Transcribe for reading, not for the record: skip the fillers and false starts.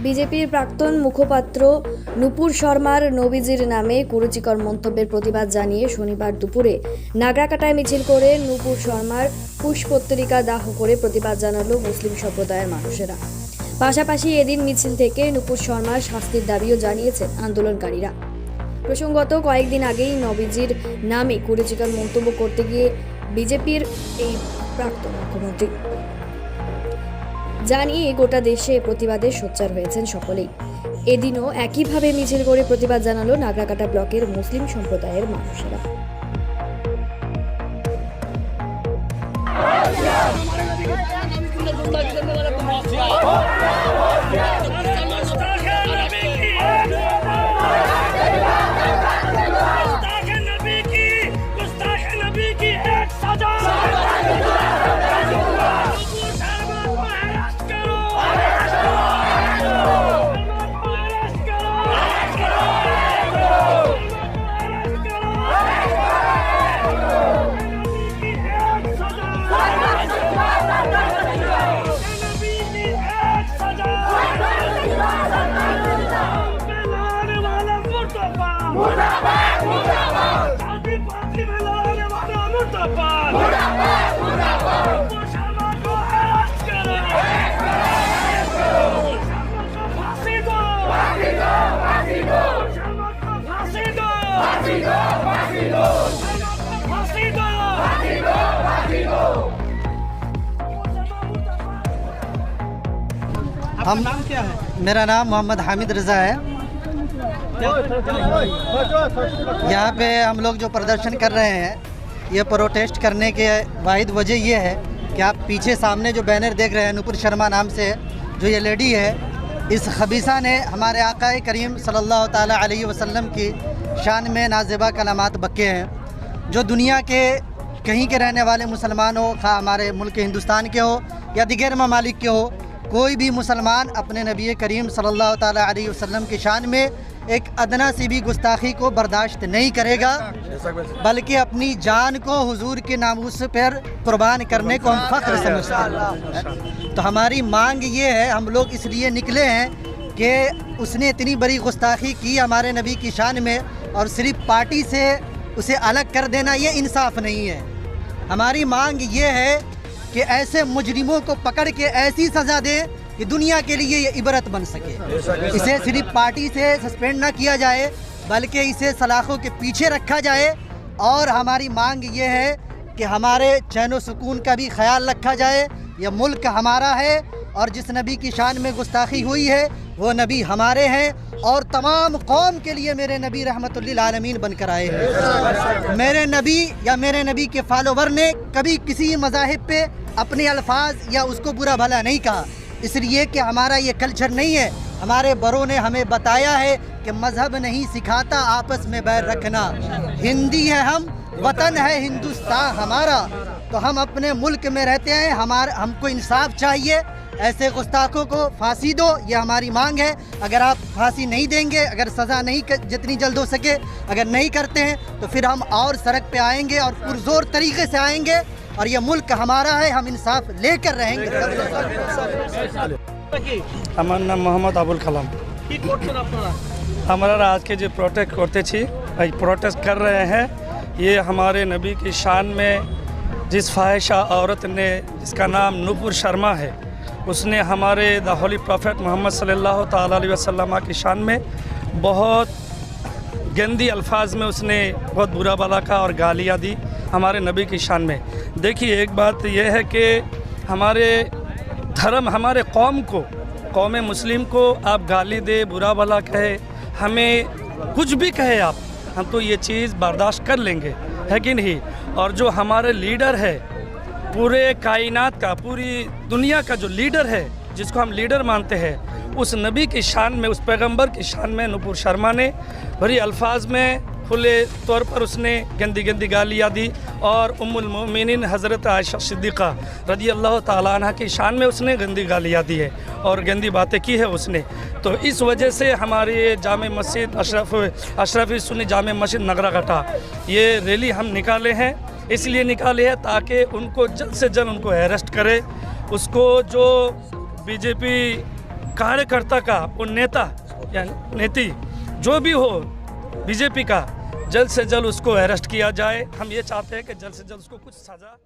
বিজেপির প্রাক্তন মুখপাত্র নুপুর শর্মার নবীজির নামে কুরুচিকর মন্তব্যের প্রতিবাদ জানিয়ে শনিবার দুপুরে নাগরাকাটায় মিছিল করে নুপুর শর্মার পুষ্পত্তরিকা দাহ করে প্রতিবাদ জানালো মুসলিম সম্প্রদায়ের মানুষেরা। পাশাপাশি এদিন মিছিল থেকে নুপুর শর্মার শাস্তির দাবিও জানিয়েছেন আন্দোলনকারীরা। প্রসঙ্গত কয়েকদিন আগেই নবীজির নামে কুরুচিকর মন্তব্য করতে গিয়ে বিজেপির এই প্রাক্তন মুখ্যমন্ত্রী জানিয়ে গোটা দেশে প্রতিবাদে সোচ্চার হয়েছেন সকলেই। এদিনও একইভাবে মিছিল করে প্রতিবাদ জানালো নাগরাকাটা ব্লকের মুসলিম সম্প্রদায়ের মানুষেরা। हम नाम क्या है? मेरा नाम मोहम्मद हामिद रज़ा है। यहाँ पे हम लोग जो प्रदर्शन कर रहे हैं, ये प्रोटेस्ट करने के वाहिद वजह ये है कि आप पीछे सामने जो बैनर देख रहे हैं, नुपुर शर्मा नाम से जो ये लेडी है, इस खबीसा ने हमारे आकाए करीम सल्लल्लाहु ताला अलैहि वसल्लम की शान में नाज़िबा कलामात बक्के हैं। जो दुनिया के कहीं के रहने वाले मुसलमान हो, खा हमारे मुल्क हिंदुस्तान के हो या दिगर ममालिक के हो, कोई भी मुसलमान अपने नबी करीम सल्लल्लाहु ताला अलैहि वसल्लम की शान में एक अदना सी भी गुस्ताखी को बर्दाश्त नहीं करेगा, बल्कि अपनी जान को हुजूर के नामूस पर कुर्बान करने को हम फ़ख्र समझते हैं। तो हमारी मांग ये है, हम लोग इसलिए निकले हैं कि उसने इतनी बड़ी गुस्ताखी की हमारे नबी की शान में, और सिर्फ पार्टी से उसे अलग कर देना ये इंसाफ नहीं है। हमारी मांग ये है कि ऐसे मुजरिमों को पकड़ के ऐसी सज़ा दें कि दुनिया के लिए ये इबरत बन सके। इसे सिर्फ पार्टी से सस्पेंड ना किया जाए, बल्कि इसे सलाखों के पीछे रखा जाए। और हमारी मांग ये है कि हमारे चैन व सुकून का भी ख्याल रखा जाए। यह मुल्क हमारा है, और जिस नबी की शान में गुस्ताखी हुई है वो नबी हमारे हैं, और तमाम कौम के लिए मेरे नबी रहमतुल्लिल आलमीन बनकर आए हैं। मेरे नबी या मेरे नबी के फॉलोवर ने कभी किसी मज़ाहिब पे अपने अल्फाज या उसको बुरा भला नहीं कहा, इसलिए कि हमारा ये कल्चर नहीं है। हमारे बड़ों ने हमें बताया है कि मज़हब नहीं सिखाता आपस में बैर रखना। हिंदी है हम, वतन है हिंदुस्तान हमारा, तो हम अपने मुल्क में रहते हैं, हमको इंसाफ चाहिए। ऐसे गुस्ताखों को फांसी दो, ये हमारी मांग है। अगर आप फांसी नहीं देंगे, अगर सज़ा नहीं जितनी जल्द हो सके अगर नहीं करते हैं, तो फिर हम और सड़क पे आएंगे और पुरजोर तरीके से आएंगे, और ये मुल्क हमारा है, हम इंसाफ लेकर रहेंगे। আমার নাম মোহাম্মদ আবুল কালাম। हमारा आज के जो प्रोटेस्ट करते छी, प्रोटेस्ट कर रहे हैं, ये हमारे नबी की शान में जिस फाहिशा औरत ने, जिसका नाम नुपुर शर्मा है, उसने हमारे द होली प्रॉफेट मोहम्मद सल्लल्लाहु ताला अलैहि वसल्लम की शान में बहुत गंदी अल्फाज में उसने बहुत बुरा भला कहा और गालियाँ दी हमारे नबी की शान में। देखिए, एक बात यह है कि हमारे धर्म, हमारे कौम मुस्लिम को आप गाली दे, बुरा भला कहे, हमें कुछ भी कहे आप, हम तो ये चीज़ बर्दाश्त कर लेंगे, है कि नहीं। और जो हमारे लीडर है, पूरे कायनात का, पूरी दुनिया का जो लीडर है, जिसको हम लीडर मानते हैं, उस नबी की शान में, उस पैगंबर की शान में नुपुर शर्मा ने भरी अल्फाज में खुले तौर पर उसने गंदी गंदी गालियाँ दी, और उम्मुल मोमिनीन हज़रत आयशा सिद्दीक़ा रज़ी अल्लाह ताला अन्हा की शान में उसने गंदी गालियाँ दी है और गंदी बातें की है उसने। तो इस वजह से हमारी जामे मस्जिद अशरफी सुन्नी जामे मस्जिद नागराकाटा ये रैली हम निकाले हैं, इसलिए निकाले हैं ताकि उनको जल्द से जल्द उनको अरेस्ट करे। उसको जो बीजेपी कार्यकर्ता का, वो नेता या नेती जो भी हो बीजेपी का, जल्द से जल्द उसको अरेस्ट किया जाए। हम ये चाहते हैं कि जल्द से जल्द उसको कुछ सज़ा